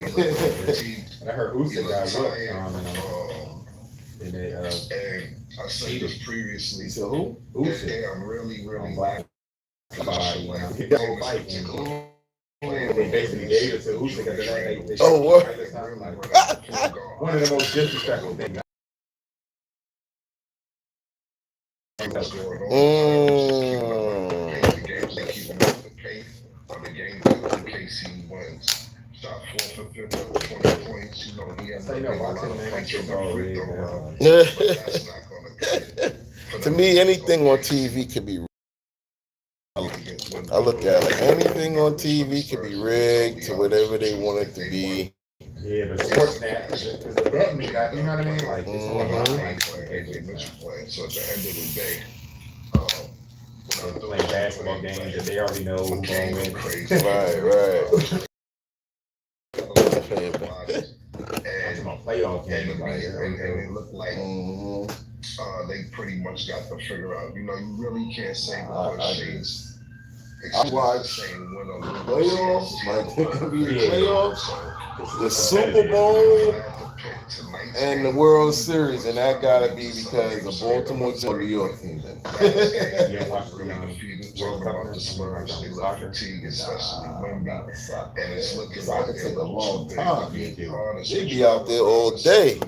I heard Usyk got whooped. And they And I said this previously. so who? That Usyk. they are really, really Black not body. He got the whole fight. And they basically gave it to Usyk at the end. They Oh, what? One of the most disrespectful things. The games they keep him off the paint. The game in case he wins. Shot 4 for 50 with 20 points. You know, he has a lot of points from the free throw line. But that's not going to cut it. To me, anything on TV could be. I look at it like anything on TV could be rigged to whatever they want it to be. Yeah, but sports now, because the betting, you know what I mean? Like, it's all about So at the end of the day, playing basketball games that they already know who's going to win. Right. And playoff games, and it looked like they pretty much got to figure out. You know, you really can't say what shades. I watch playoffs, like it could be the playoffs, the Super Bowl, and the World Series, and that gotta be because the Baltimore to New York team. Yeah, watch the World Cup the Spurs, they love fatigue, especially Wemby, and it's looking like Soccer take a long time. They honest. be out there all day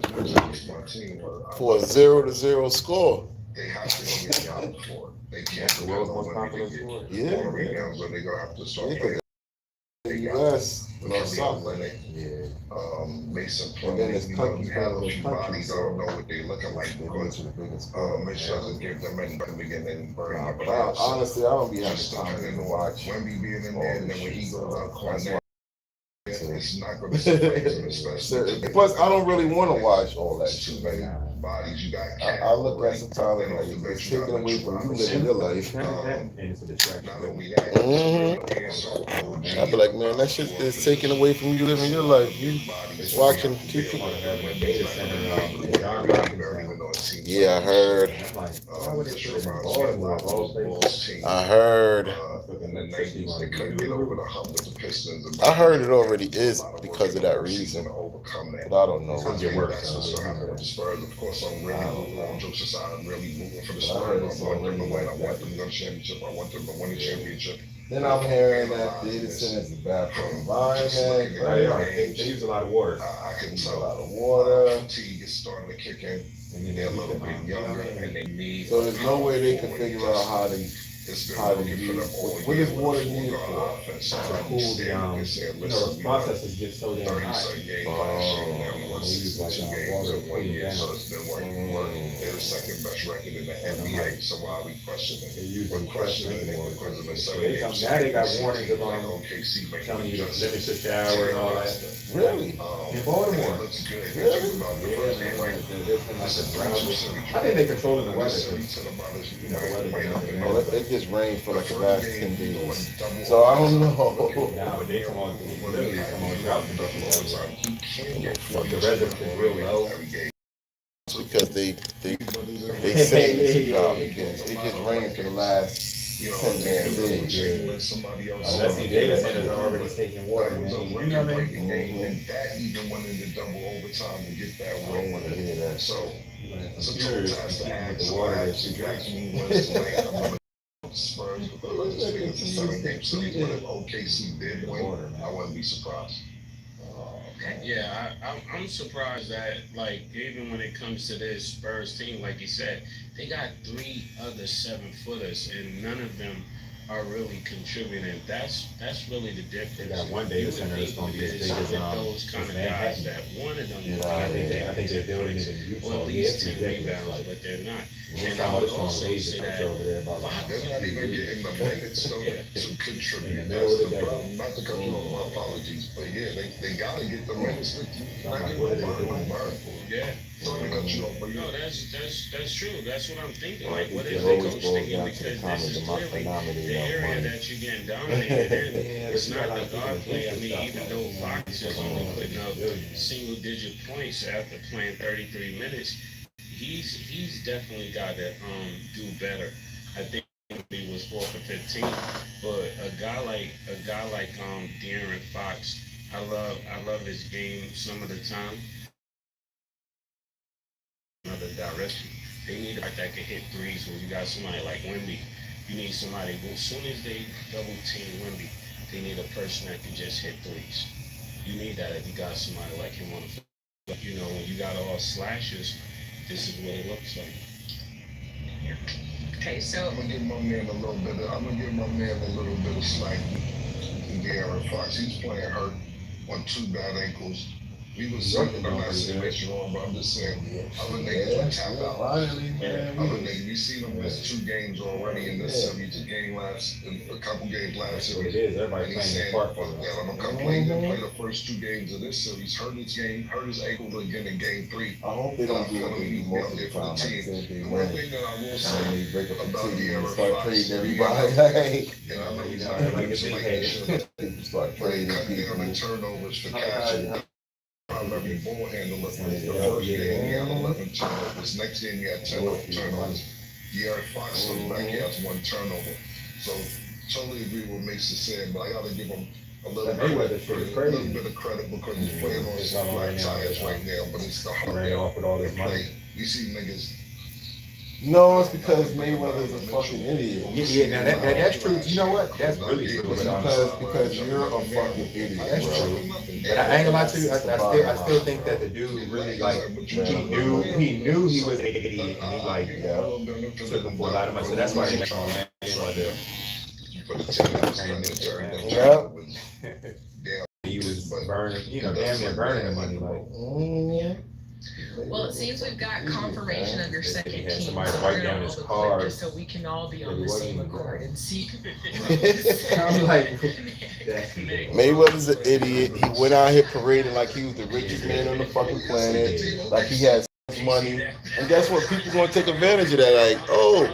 for a 0-0 score. They have to get out for it. They can't the world's most popular sport. Yeah, rebounds, but they're gonna have to start yeah, the U.S. loves soccer. Yeah. Mason And then Plumlee, it's you know, you have a country, few bodies. I don't know what they're looking like because Mitch doesn't give them any begin and burn the playoffs. Honestly, I don't be having time to watch. Wemby being in there, and then when he goes out corner, it's not going to surprise him, especially. Plus, I don't really want to watch all that shit. Too many bodies. You got. I look at sometimes and like it's taken away from you living your life. And it's a distraction. Not only that, I be like, man, that shit is taken away from you living your life. You watching people. Yeah, I heard. I heard. I heard it already is because of that reason, but I don't know. Your work. Of course, I'm really on jokes aside. I'm really moving for the Spurs. I want them to win. I want them to win a championship. I want them to win a championship. Then I'm hearing that data centers is bad for the environment. They use a lot of water. I can Use tell a lot of water. fatigue is starting to kick in, and they're a little bit younger, and they need. So there's no way they can figure out how to use. What is water needed for? To cool the, the processes get so damn hot. They use like water cooling down. They're the second best record in the NBA, so why are we questioning it? We're questioning it because of the 7 games. Now they got warnings about telling you to limit your shower and all that. Really? In Baltimore. Really? I think they're controlling the weather. It just rained for like the last 10 days. So I don't know. Now they come on, literally come on drought conditions all the time. The residents is real low. Because they say it's drought because it just rained for the last 10 days. Unless the data centers are already taking water, man. You know what I mean? And that even went into double overtime to get that I don't win. want to hear that. So it's a Computers total task to add the the water water that that you you drink. got me was tonight. I'm gonna Spurs because it's a 7-game series, but if OKC did win, I wouldn't be surprised. Yeah, I'm surprised that, like, even when it comes to this Spurs team, like you said, they got 3 other 7-footers, and none of them are really contributing. That's really the difference. They got one data center that's going to be as big as those kind of guys that one of them. I think they're building it in Or Utah. at least 10 rebounds, but they're not. And I would also say that over there about They're not even getting the minutes though to contribute. In the That's middle of the the problem. Not to cut you off, my apologies, but yeah, they gotta get the minutes. Not get no burn. yeah. Sorry to cut you off, but No, yeah. that's true. That's what I'm thinking. Like, what It is the always coach boils thinking? down to the Because this comments is of my clearly phenomenon the of area money. that you're getting dominated in. Yeah, It's but not you the gotta guard think play. I of mean, stuff even like though that. Fox is only putting up single-digit points after playing 33 minutes, he's definitely got to do better. I think he was 4 for 15, but a guy like De'Aaron Fox, I I love his game some of the time. Another direction. They need a guy that can hit threes when you got somebody like Wemby. You need somebody as soon as they double team Wemby, they need a person that can just hit threes. You need that if you got somebody like him on the floor. You know, when you got all slashes, this is what it looks like. Okay, so I'm gonna give my man a little bit of slack. De'Aaron Fox, he's playing hurt on 2 bad ankles. We was saying, I'm not saying that you're wrong, but I'm just saying other niggas would tap out. Other niggas, we seen them miss 2 games already in this series, a couple games last series. And he's saying, fuck that, I'm gonna come play the first 2 games of this series, hurt his ankle again in game 3. I hope they don't do it most of the time. The one thing that I will say break up about the team and De'Aaron start Fox, trading everybody. and I know he's not gonna get People start but trading cut down the people. turnovers for catching. Probably ball handler for the first game. He had 11 turnovers. Next game, he had 10 turnovers. De'Aaron Fox comes back, he has 1 turnover. So, totally agree with Mason said, but I gotta give him a little bit of credit because he's playing on some flat tires right now, but it's the hard off with all this money. play. You see niggas. No, it's because Mayweather's a fucking idiot. Yeah, now that's true. You know what? That's really true. Because you're a fucking idiot, bro. But I ain't gonna lie to you. I still think that the dude really like he knew he was an idiot and he like took him for a lot of money. So that's why he made on man like that. Yep. He was burning, damn near burning the money like. well, it seems we've got confirmation of your second He had team. somebody So write we're down gonna his roll the card. clip just so we can all be on the same accord and see. I'm like, Mayweather's an idiot. He went out here parading like he was the richest man on the fucking planet, like he has money. And guess what? People gonna take advantage of that. Like, oh,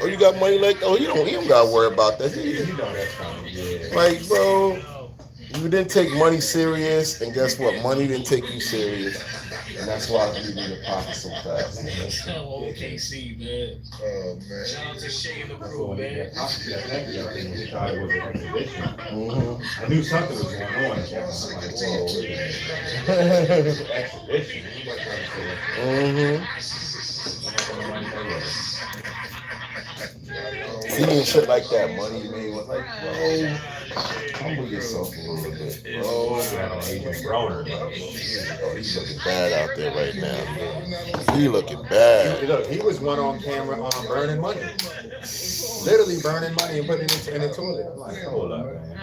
you got money like, oh, you don't gotta worry about that. that's funny. Yeah. Like, bro, you didn't take money serious, and guess what? Money didn't take you serious. And that's why we need to pocket so fast. Oh, KC, man. Oh, man. Shout out to Shay and the crew, man. I knew something was going on. I'm like, Seeing shit like that, money made was like, bro, humble yourself a little bit, bro. Oh, he's looking bad out there right now. He looking bad. Look, he was one on camera on burning money. Literally burning money and putting it in the toilet. I'm like, hold up, man.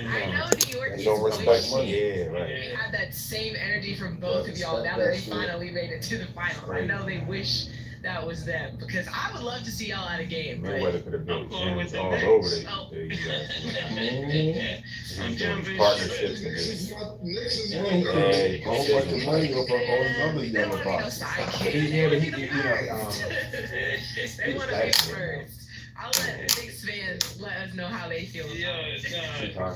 I know New York You don't respect money. Yeah, right. They had that same energy from both of y'all now that they finally made it to the final. I know they wish that was them because I would love to see y'all at a game. Mayweather could have built I'm going with gyms the all Knicks. over the I'm jumping partnerships and Niggas Yeah, he could make a whole bunch of money off of all these other They young want to be no boxes. sidekick. Yeah, but he- They you want to be know, first. They want to be first. I'll let the Knicks fans let us know how they feel about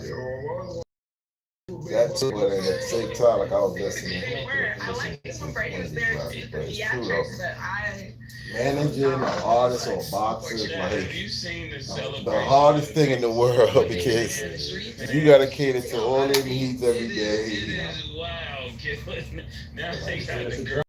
it. That too, but at the same time, like I was listening. I like this one Brady was there But to it's the true theatrics, though. but I Managing an artist or a boxer is Have like you seen the celebration? the hardest thing in the world because you gotta cater to all their needs every It day. is wild, kid. Now they got the girl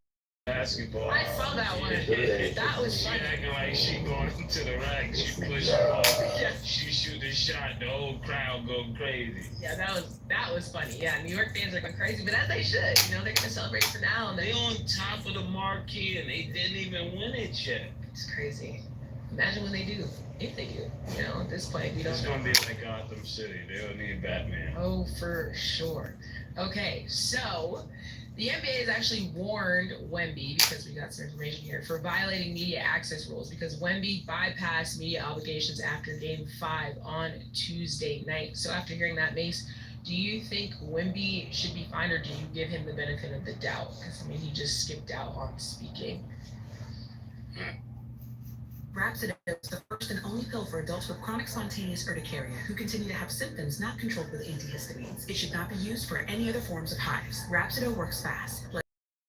basketball. I saw that one. That was She funny. acting like she going into the rack. She push it off. She shoot the shot. The whole crowd go crazy. Yeah, that was funny. Yeah, New York fans are going crazy, but as they should. You know, they're gonna celebrate for now, and They then on top of the marquee and they didn't even win it yet. it's crazy. Imagine when they do, if they do. You know, at this point, we don't It's know. gonna be like Gotham City. They'll need Batman. Oh, for sure. Okay, so the NBA has actually warned Wemby, because we got some information here, for violating media access rules because Wemby bypassed media obligations after Game 5 on Tuesday night. So after hearing that, Mace, do you think Wemby should be fined, or do you give him the benefit of the doubt? Because, I mean, he just skipped out on speaking. Rhapsody is the first and only pill for adults with chronic spontaneous urticaria who continue to have symptoms not controlled with antihistamines. It should not be used for any other forms of hives. Rhapsody works fast, like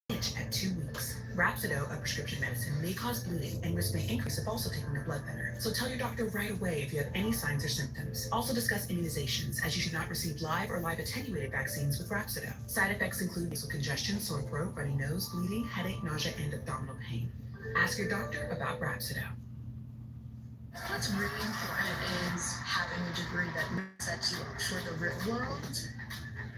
itch at 2 weeks. Rhapsody, a prescription medicine, may cause bleeding and risk may increase if also taking a blood thinner. So tell your doctor right away if you have any signs or symptoms. Also discuss immunizations, as you should not receive live or live attenuated vaccines with Rhapsody. Side effects include nasal congestion, sore throat, runny nose, bleeding, headache, nausea, and abdominal pain. Ask your doctor about Rhapsody. What's really important is having a degree that sets you up for the real world.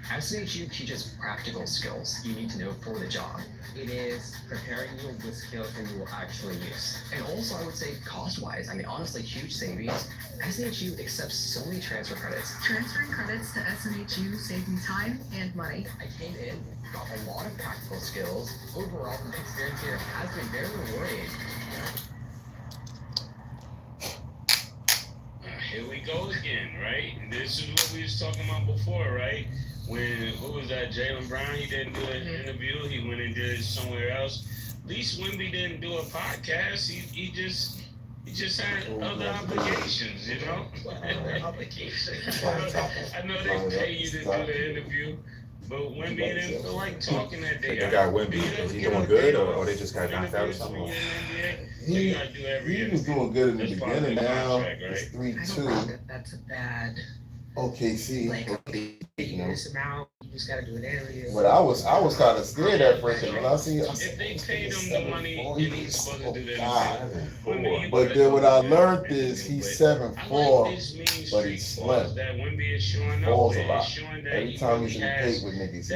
SNHU teaches practical skills you need to know for the job. It is preparing you with skills that you will actually use. And also, I would say cost-wise, I mean, honestly, huge savings. SNHU accepts so many transfer credits. Transferring credits to SNHU saved me time and money. I came in, got a lot of practical skills. Overall, the experience here has been very rewarding. Here we go again, right? This is what we was talking about before, right? When, what was that, Jaylen Brown, he didn't do an interview, he went and did it somewhere else. At least Wemby didn't do a podcast, he just had other obligations, you know? Obligations. I know they pay you to do the interview, but Wemby didn't feel like talking that day. They got Wemby. Is he doing good, or they just got knocked out or something? He was doing good in the beginning. Now it's 3-2. That's a bad. OKC. Like, you know, this amount, you just gotta do an interview. But I was kind of scared at first when I see. If they paid him the money, and he's supposed to do that. But then what I learned is he's 7'4", but he's slim. Balls a lot. Every time he's in the paint with niggas,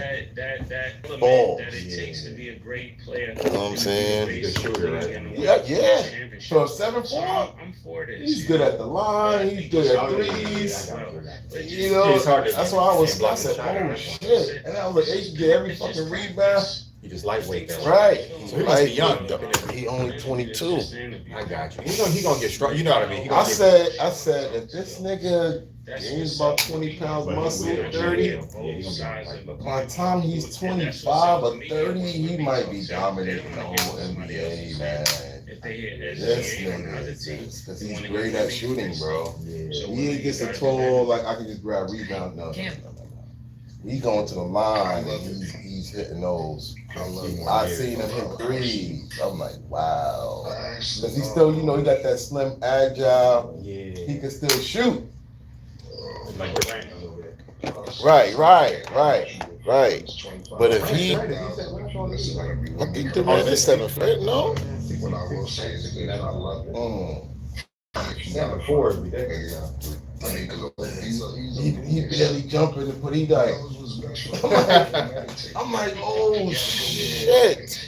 he balls. That it takes to be a great player. You know what I'm saying? He's a shooter, right? Yeah. So 7'4", I'm for this. he's good at the line. He's good at threes. You know, It's hard to- that's why I said, oh shit. And I was like, they should get every fucking rebound. He just lightweight though. Right. So he must be young though. He only 22. I got you. He gonna get strong. You know what I mean? He I gonna said, if this nigga gains about 20 pounds muscle, 30, by the time he's 25 or 30, he might be dominating the whole NBA, man. This nigga is, because he's great at shooting, bro. He ain't just a tall, like I can just grab rebound. No. He's going to the line and he's hitting those. I seen him hit threes. I'm like, wow. Because he's still, you know, he got that slim, agile. He can still shoot. Like Durant a little bit. Right. But if he, I think the man is 7 foot, no? What I will say is that I love it. 7'4" is ridiculous. He barely jumping, but he like, I'm like, oh shit.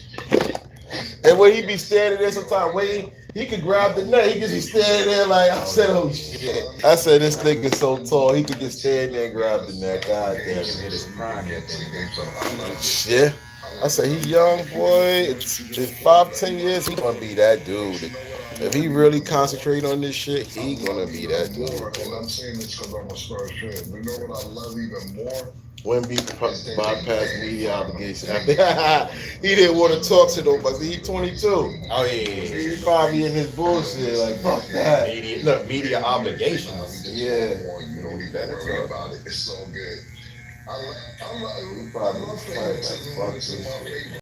And when he be standing there sometimes waiting, he could grab the net. He could be standing there like, I said, oh shit. I said, this nigga so tall, he could just stand there and grab the net. God damn it. Shit. I said, he young, boy. It's 5-10 years, he gonna be that dude. If he really concentrate on this shit, he gonna be that dude. And I'm saying this because I'm a Spurs fan. You know what I love even more? Wemby bypassed media obligation. He didn't want to talk to nobody. He's 22. Oh yeah. He probably in his bullshit. Like, fuck that. Media obligations. Yeah. You don't even worry about it. It's so good. I love Probably fans. fuck It's this. my favorite.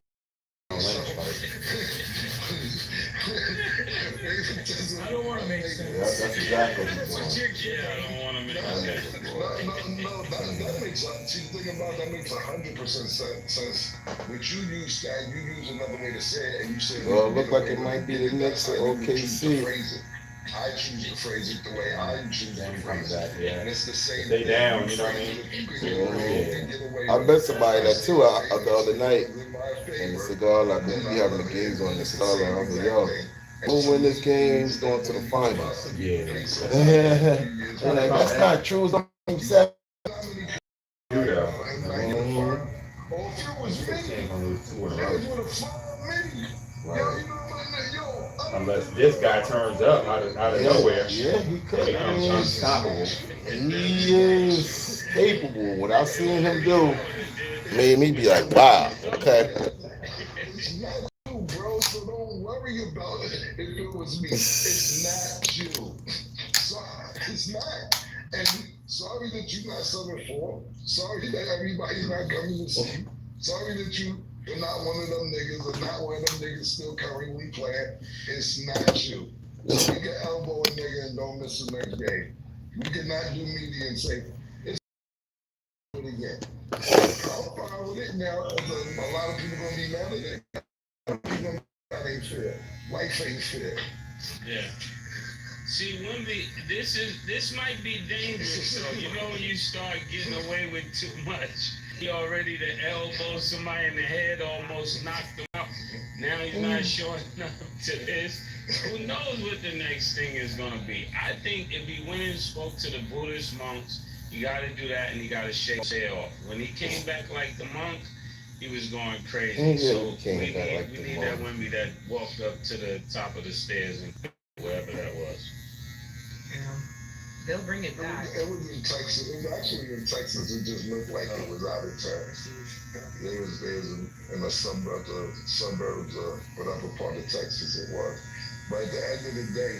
I don't want to make sense. That's exactly what he's doing. I don't want to make sense. No, that makes, see, the thing about that makes 100% sense. But you use that, you use another way to say it, and you say, Well, it look like it might be the next to OKC. I choose to phrase it the way I choose to phrase it. Yeah. And it's the same They thing. down, you know what I mean? I bet somebody that too the other night. And the cigar, like, we be having the games on the cigar. I was like, yo, we'll win this game, he's going to the finals. Yeah. And like, that's not true. It's only 7. Unless this guy turns up out of nowhere. Yeah, he could. He becomes unstoppable. He is capable. What I've seen him do made me be like, wow, okay. Bro, so don't worry about it if it was me. It's not you. It's not. And sorry that you're not 7'4". Sorry that everybody's not coming to see you. Sorry that you You're not one of them niggas, or not one of them niggas still currently playing. It's not you. So we can elbow a nigga and don't miss the next game. We cannot do media and say, it's it again. I'm fine with it now. A lot of people gonna be mad at it. That ain't fair. Life ain't fair. Yeah. See, Wimby, this might be dangerous. So you know when you start getting away with too much, he already to elbow somebody in the head, almost knocked him out. Now he's not showing up to this. Who knows what the next thing is gonna be? I think if he went and spoke to the Buddhist monks, you got to do that, and you got to shake his head off. When he came back like the monk, he was going crazy. So we need that Wimby that walked up to the top of the stairs and wherever that was. Yeah. They'll bring it back. It was in Texas. It was actually in Texas. It just looked like it was out of town. They was in the suburbs, whatever part of Texas it was. But at the end of the day,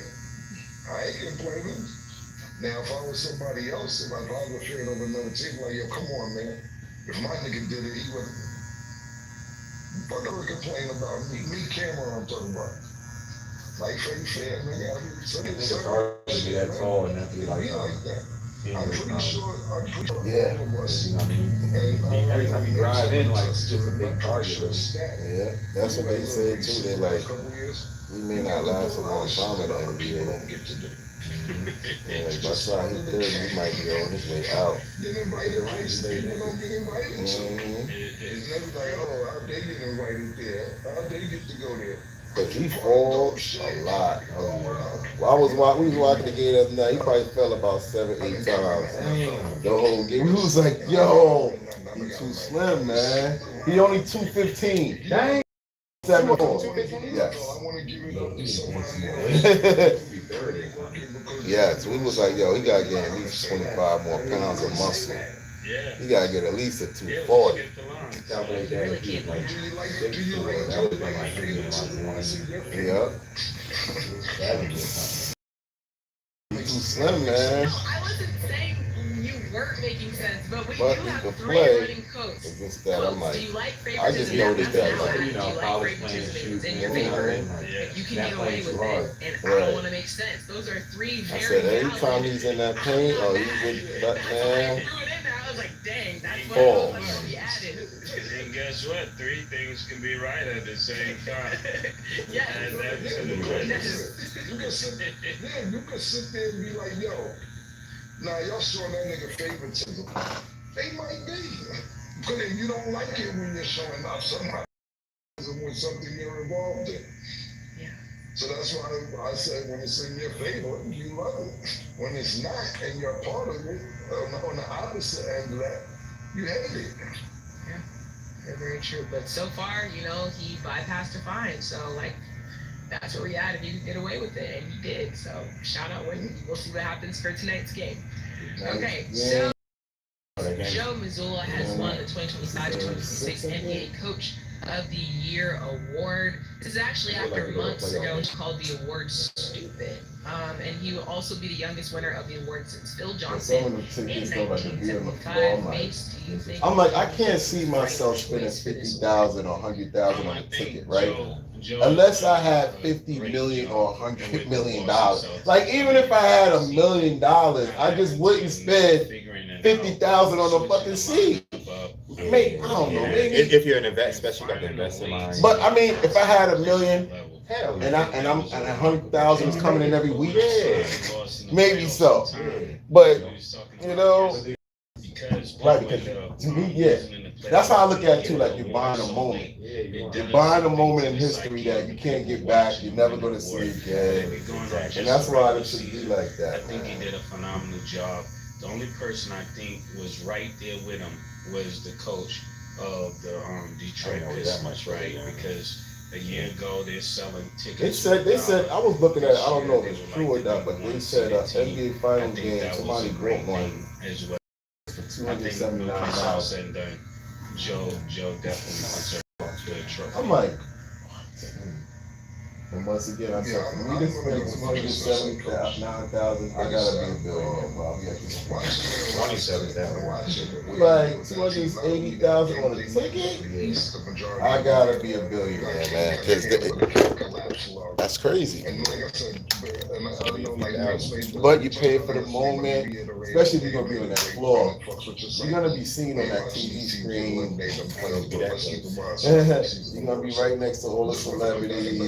I ain't complaining. Now, if I was somebody else, if I was a fan of another team, like, yo, come on, man. If my nigga did it, he would. Fuck ever complain about me. Me, Cameron, I'm talking about. Like, fair, nigga. I mean, so it's hard to be that tall and not be like that. I'm pretty sure yeah. all of us. I mean, every time you drive in, like, it's just a big target. Yeah, that's what they said too. They like, we may not last a long time in the NBA. Yeah, like by the time he's 30, he might be on his way out. Get invited, right? People don't get invited. It's never like, oh, how they get invited there? How they get to go there? But he falls a lot. Well, we was watching the game the other night. He probably fell about 7, 8 times. The whole game. We was like, yo, he's too slim, man. He only 215. Dang. 7'4". Yes. Yeah, so we was like, yo, he gotta get at least 25 more pounds of muscle. Yeah. He gotta get at least a 240. Yeah. He's too slim, man. I wasn't saying you weren't making sense, but we do have 3 running coats. Against that, I'm like, do you like I just noticed that, like, do you like great participants in your favor? You can get away with it, and I don't want to make sense. Those are 3 very I said, every time he's in that paint, or he's with that man. I was like, dang, that's what I was be added. And guess what? 3 things can be right at the same time. Yeah. And that's You can sit there and be like, yo, nah, y'all showing that nigga favoritism. They might be. But if you don't like it when you're showing up somehow, with something you're involved in. Yeah. So that's why I said when it's in your favor, you love it. When it's not and you're part of it, on the opposite end of that, you hate it. Yeah, very true. But so far, you know, he bypassed a fine. So, like, that's where we at. If you could get away with it, and he did. So, shout out Wimby. We'll see what happens for tonight's game. Okay, so Joe Mazzulla has won the 2025-2026 NBA Coach of the Year award. This is actually after months ago he called the award stupid. And he will also be the youngest winner of the award since Phil Johnson in 1975. Mace, do you think? I'm like, I can't see myself spending 50,000 or 100,000 on a ticket, right? Unless I had 50 million or 100 million dollars. Like, even if I had $1 million, I just wouldn't spend 50,000 on a fucking seat. Maybe, I don't know. Maybe if you're an investor, especially got the investment line. But I mean, if I had $1 million, and 100,000 is coming in every week, maybe so. But you know, right? Because to me, yeah, that's how I look at it too. Like, you're buying a moment. You're buying a moment in history that you can't get back. You're never going to see again, and that's why it should be like that. I think he did a phenomenal job. The only person I think was right there with him was the coach of the Detroit Pistons, right? Because a year ago they're selling tickets. They said I was looking at it, I don't know if it's true or not, but they said NBA Finals game, somebody bought one as well. for I think $279. said and done, Joe definitely deserves the trophy. I'm like, And once again, I'm saying, for me to spend 279,000, I gotta be a billionaire, bro. I'll be at this point. 27,000. Like 280,000 on a ticket? I gotta be a billionaire, man, because that's crazy. But you pay for the moment, especially if you're gonna be on that floor. You're gonna be seen on that TV screen. You're gonna be right next to all the celebrities.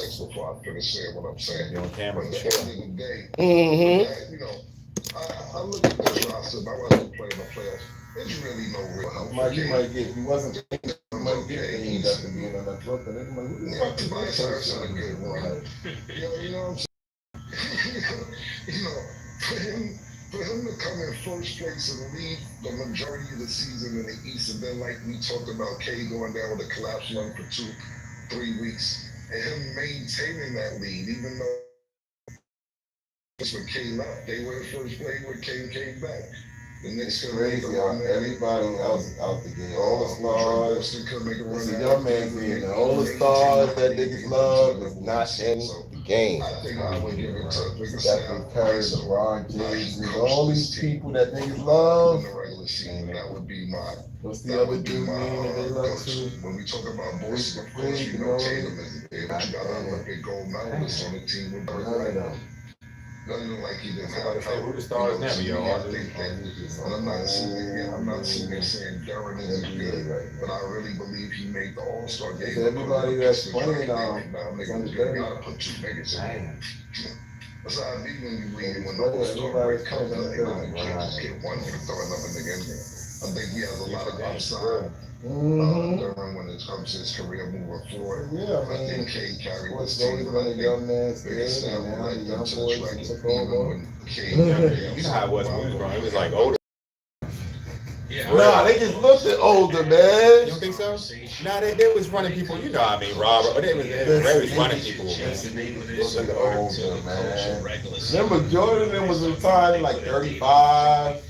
Before I finish saying what I'm saying. You're on camera. But at the end of the day, Mm-hmm. you know, I look at this roster. If I wasn't playing the playoffs, there's really no real help. You might get, if he wasn't, you might get things after being on that Brooklyn. They're like, who the fuck is Tobias this Harris had a person? good run. You know what I'm saying? you know, for him to come in first place and lead the majority of the season in the East, and then like we talked about, K going down with a collapse lung for 2-3 weeks, and him maintaining that lead, even though when K left, they were in first place when K came back. The Knicks It's couldn't make a crazy. run. Everybody else out the game. All the stars. Boston couldn't make a run. It's a young man's game. And all the stars that niggas love is not in the game. I think I would give it to Stephen Curry, LeBron James, and all these people that niggas love. in the regular season. That would be my. What's the other dude name that they love too? When we talk about Boston, of course, you know Tatum is there, but you got an Olympic gold medalist on the team with Bird White. Nothing like he didn't have. Who the stars now? Yo, I think that, and I'm not sitting there saying Darren is good, but I really believe he made the All-Star game. Everybody that's playing now, nigga, you gotta put 2 niggas in. That's how I be when you leave. When the All-Star break comes, you can't just get one nigga, throw another nigga in there. I think he has a lot of upside. During when it comes to his career moving forward. Yeah, I think K carried this What's team. always been a young man's game, and now the young boys took over. You know how it was when we was growing. It was like older. Yeah. Nah, they just looked at older, You man. don't think so? Nah, they was running people. You know, I mean, Robert, but they was running people. Look at older, man. Remember, Jordan and them was retired like 35.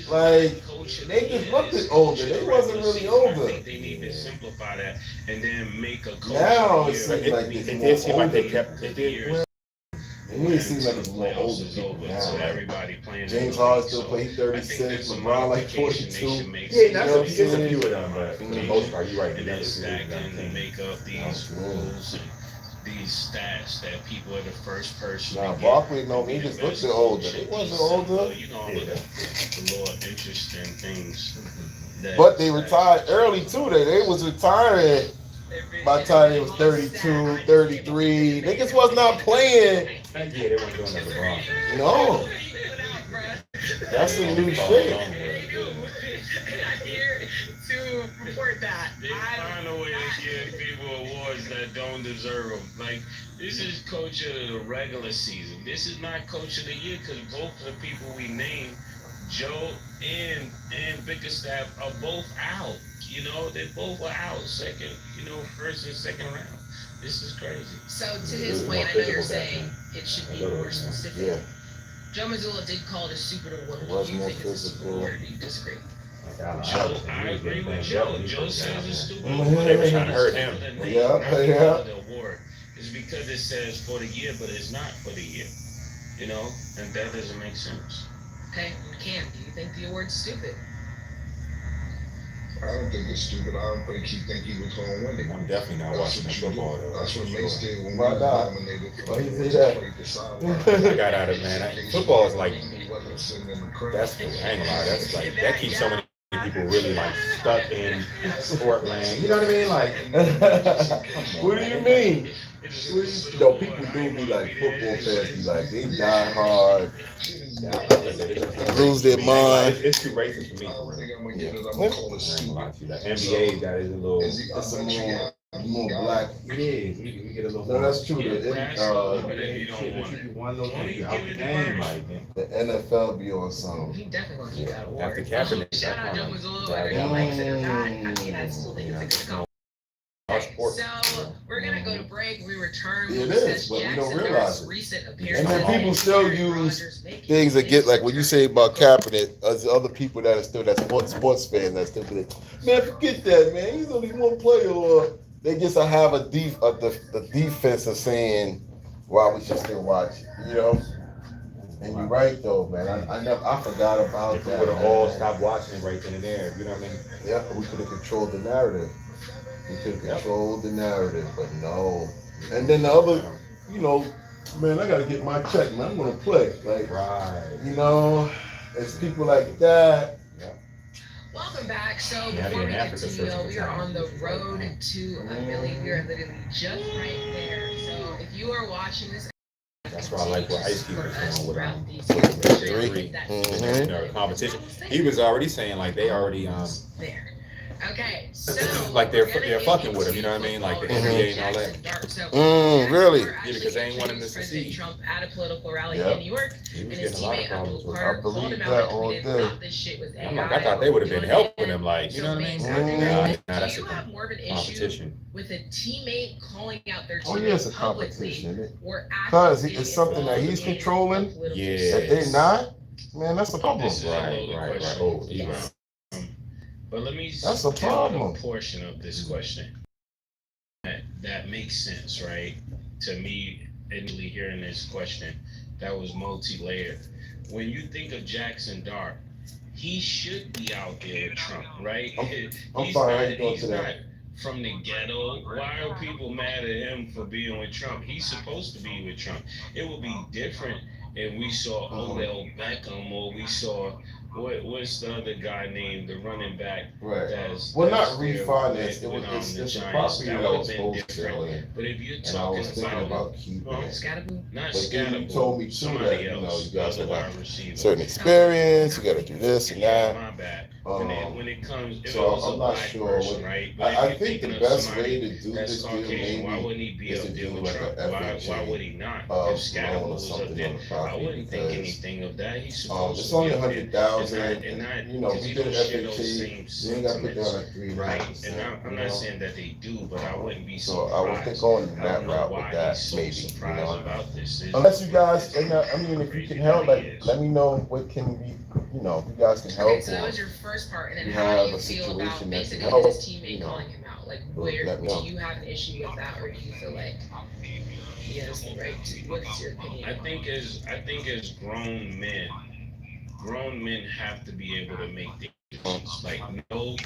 Like, they just looked at older. They wasn't really older. They need to simplify that and then make a coach. Now it seems like It it's did seem more like they older. kept. It did. It really seems like it's more older people now. So Like, everybody playing. James Harden still play 36, LeBron like 42. Yeah, that's a few of them, but for the most part, you're right. And then stack and make up these rules and these stats that people are the first person. Nah, to get. Barkley, no, he just looked at older. They wasn't older. You know, the little interesting things. But they retired early too. They was retiring by the time they was 32, 33. Niggas was not playing. Yeah, they weren't doing that LeBron. No. That's some new shit. I'm here to report that. They find a way to give people awards that don't deserve them. Like, this is coach of the regular season. This is not coach of the year because both of the people we named, Joe and Bickerstaff, are both out. You know, they both are out second, first and second round. This is crazy. So to his point, I know you're saying it should be more specific. Yeah. Joe Mazzulla did call it a stupid award. It was Do you more think it's a stupid physical. award, or do you disagree? Joe, I agree with Joe. Joe says it's stupid. They were trying to hurt him. Yeah. The award is because it says for the year, but it's not for the year. And that doesn't make sense. Okay, Cam, do you think the award's stupid? I don't think it's stupid. I don't think he was going to win it. I'm definitely not watching that football though. That's what Mace did when we Why not? dominated. Why you say that? I got out of it, man. Football is like that's I ain't gonna lie. That's like that keeps so many people really like stuck in sport land. You know what I mean? Like, What do you mean? People do be like football fans. Be like they die hard, lose their mind. It's too racist for me. For real. I ain't gonna lie to you. That NBA got his little. It's a more black. It is. We get a little. No, that's true. The NFL be on some. He definitely wants to get that award. After Kaepernick, Shout out Joe Mazzulla, whether he likes it or not. I mean, I still think it's a good call. So we're gonna go to break. We return. It We'll is, but we don't Jackson realize Durant's it. recent And appearance then people still Aaron use Rodgers making things that get like when you his say about Kaepernick, as other people that are still that sports fans that still be like, man, forget that, man. He's only one player, or they just have the defense of saying why we should still watch it, you know. And you're right though, man. I forgot about If we that. would have all stopped watching it right then and there, you know what I mean? Yeah, we could have controlled the narrative. We could have controlled the narrative, but no. And then the other, you know, man, I gotta get my check, man. I'm gonna play. Like, right. You know, it's people like that. Welcome back. So Yeah, before we in Africa, continue, we are on the road to a million. We are literally just right there. So if you are watching this, that's why I like what Ice Cube was doing with the competition. He was already saying like they already there. Okay, so like they're fucking with him, you know what I mean? Like the NBA and all that. Really? Yeah, because they ain't wanting to succeed. Trump at a political rally in New York, and his teammate Abdul Carter called him out and thought this shit was AI. I'm like, I thought they would have been helping him, like, you know what I mean? Nah, that's Do you have more of an issue competition with a teammate calling out their Oh teammate yeah, it's a publicly competition. or Because actively it's something that he's involved in controlling. political Yeah. If they're not, man, that's a problem. Right. Oh, Yes. But let me That's a problem. a portion of this question that makes sense, right? To me, initially hearing this question, that was multi-layered. When you think of Jackson Dart, he should be out there with Trump, right? I'm He's fine. I not, ain't going he's to not that. from the ghetto. Why are people mad at him for being with Trump? He's supposed to be with Trump. It would be different if we saw Odell Beckham or we saw what's the other guy named the running back? Right. That's Well, that's not there refinance. with, It's the a Giants. property That that would was have been wholesaling. different. But if you're And I talking was thinking about keeping it. Scatterboo? not But then you Scatterable, told me too somebody that, you know, else, you guys the have wide receiver. certain experience, you gotta do this and Yeah, that. my bad. Um, When it comes, if so it was a I'm not black sure person, what- right? But I if you're think the thinking of best somebody way to do that's this deal Caucasian, why maybe wouldn't he be is up to there do with like Trump? a Why FHA would he not? If loan Scatterable or was up something there, on the I property wouldn't think because anything of that. He's supposed it's to only be up there. 100,000, And not, you know, because we he did an don't share those FHA, same you ain't gotta put down sentiments, like 3.5%. right? And I'm not saying that they do, but I wouldn't be So I would surprised. think on I that don't know route why with that, he's so maybe, you surprised know. about this. Unless you guys, and I mean, if you can help, like, let me know what can be, you know, if you guys can help. Okay, so that or was your first part, and then you how do have you a feel about situation that basically can help, his you teammate know, calling him out? Like, let where me do know. you have an issue with that, or do you feel like he has the right to? What's your opinion? I think as grown men have to be able to make decisions. Like no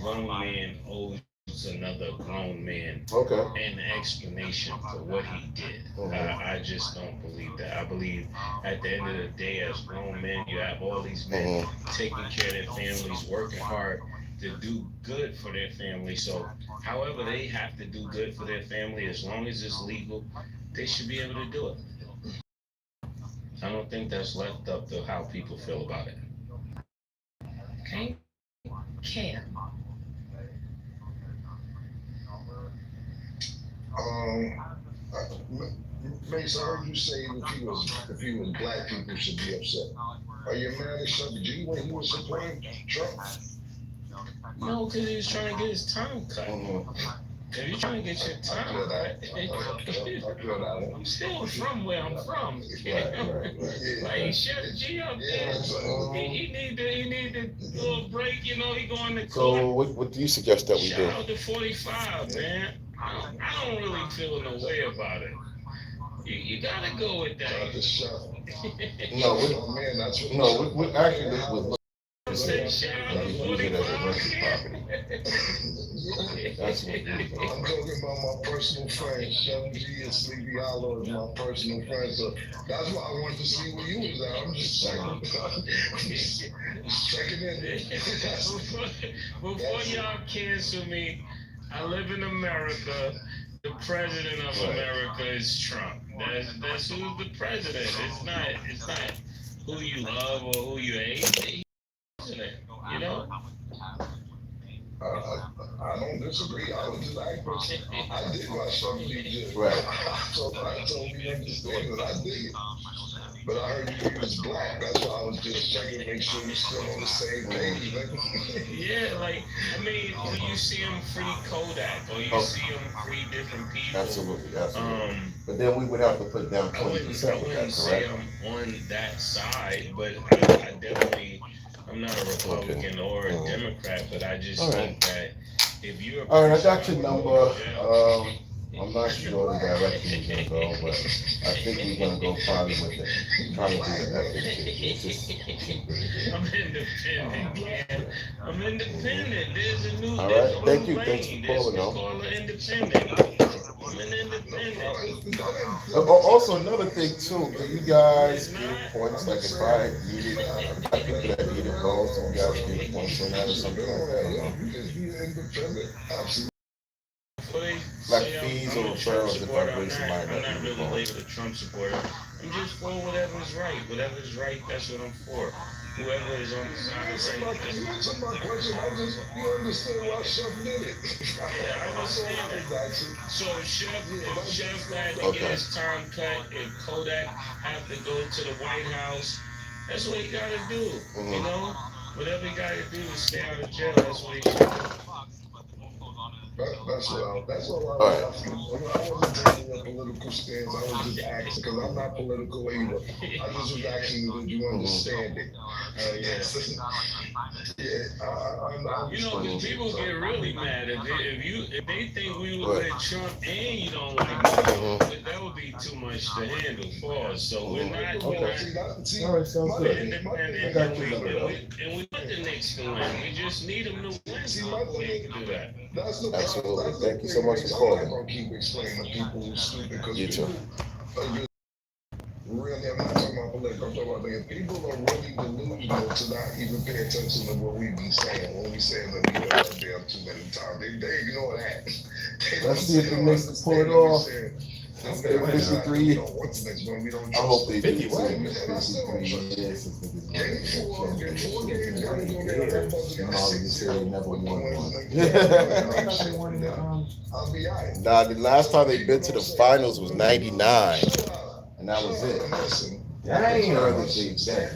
grown man owes another grown man Okay. an explanation for what he did. Mhm. I just don't believe that. I believe at the end of the day, as grown men, you have all these men taking care of their families, working hard to do good for their family. So, however they have to do good for their family, as long as it's legal, they should be able to do it. I don't think that's left up to how people feel about it. Okay, Cam. Mace, I heard you say if he was black, people should be upset. Are you mad at Chuck G when he was supporting Trump? No, because he was trying to get his time cut. If you're trying to get your time cut, I'm still from where I'm from. Like Chef G up there, he need to do a break. You know, he going to court. So what do you suggest that we do? Shout out to 45, man. I don't really feel no way about it. You gotta go with that. We actually let's Shout out to 45. That's what I'm talking about my personal friend. Chef G and Sleepy Hollow is my personal friend. So that's why I wanted to see where you was at. I'm just checking in. Before y'all cancel me, I live in America. The president of America is Trump. That's who's the president. It's not who you love or who you hate. He's president, you know? I don't disagree. I was just asking. I did watch something you did. Right. So I totally understand it. I dig it. But I heard you was black. That's why I was just checking to make sure you're still on the same page. Yeah, like, I mean, when you see him free Kodak or you see him free different people. Absolutely. But then we would have to put down 20% with that, say correct? I'm on that side, but I definitely I'm not a Republican or a Democrat, but I just think that if you're all right, I got your number. I'm not sure the direction we're gonna go, but I think we're gonna go probably with it. Trying to do the ethics shit. It's just I'm independent, man. I'm independent. There's a new. all right. Thank you. Thanks for calling, though. Independent. I'm an independent. Also, another thing too, if you guys give points, like if I needed, I think that needed calls, so you guys give points on that or something like that. Like fees or referrals if I bring somebody I'm not really labeled a Trump supporter. I'm just for whatever's right. Whatever's right, that's what I'm for. Whoever is on the side of saying You answered my question. You understand why Chef did it. I understand that. So if Chef had to get his time cut, if Kodak have to go to the White House, that's what he got to do. You know, whatever he got to do to stay out of jail, that's what he got to do. That's all I was asking. I wasn't taking a political stance. I was just asking because I'm not political either. I just was asking you, did you understand it? You know, because people get really mad if they think we were with Trump and you don't like him, that would be too much to handle for us. So we're not. All right, sounds good. Independent, and we want the Knicks to win. We just need them to win. So we can do that. Absolutely. Thank you so much for calling. I'm not gonna keep explaining to people who's stupid because You too. Really, I'm not talking about political. I'm talking about if people are really delusional to not even pay attention to what we be saying when we say that we do that damn too many times. They ignore that. Let's see if the Knicks can pull it off. 53. I hope they do. 53 years since niggas never won one. Nah, the last time they been to the finals was '99, and that was it. That ain't early days then.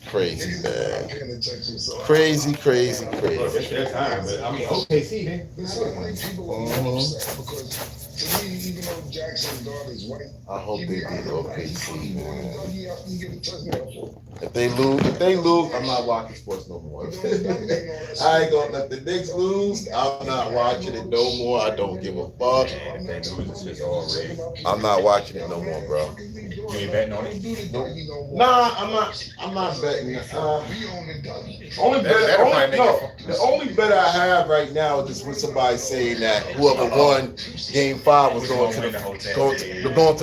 Crazy, man. Crazy. Their time, but I mean, OKC, man. To me, even though Jackson's daughter's white, I hope they beat OKC, man. If they lose, I'm not watching sports no more. I ain't gonna let the Knicks lose. I'm not watching it no more. I don't give a fuck. I'm not watching it no more, bro. You ain't betting on it? Nah, I'm not betting. The only bet I have right now is just when somebody saying that whoever won Game 5 was going to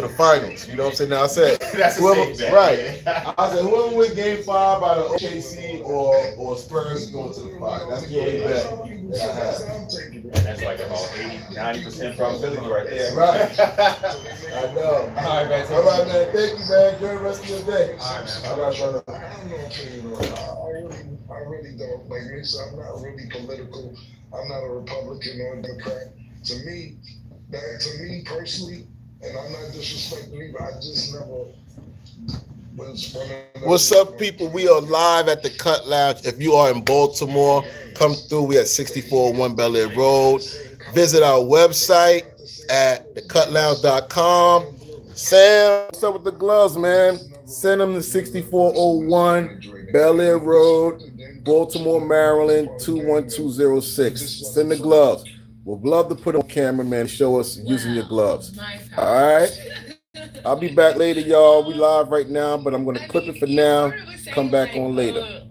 the finals. You know what I'm saying? Now I said whoever, right. I said whoever wins Game 5 out of OKC or Spurs is going to the finals. That's the only bet that I have. And that's like about 80-90% probability right there. Right. I know. All right, man. All right, man. Thank you, man. Enjoy the rest of your day. All right, man. All right, brother. I really don't like me. So I'm not really political. I'm not a Republican or a Democrat. To me personally, and I'm not disrespecting you, I just never was one of those. What's up, people? We are live at the CUTT Lounge. If you are in Baltimore, come through. We at 6401 Bel Air Road. Visit our website at thecuttlounge.com. Sam, what's up with the gloves, man? Send them to 6401 Bel Air Road, Baltimore, Maryland, 21206. Send the gloves. We'd love to put on camera, man. Show us using your gloves. All right? I'll be back later, y'all. We live right now, but I'm going to clip it for now. Come back on later.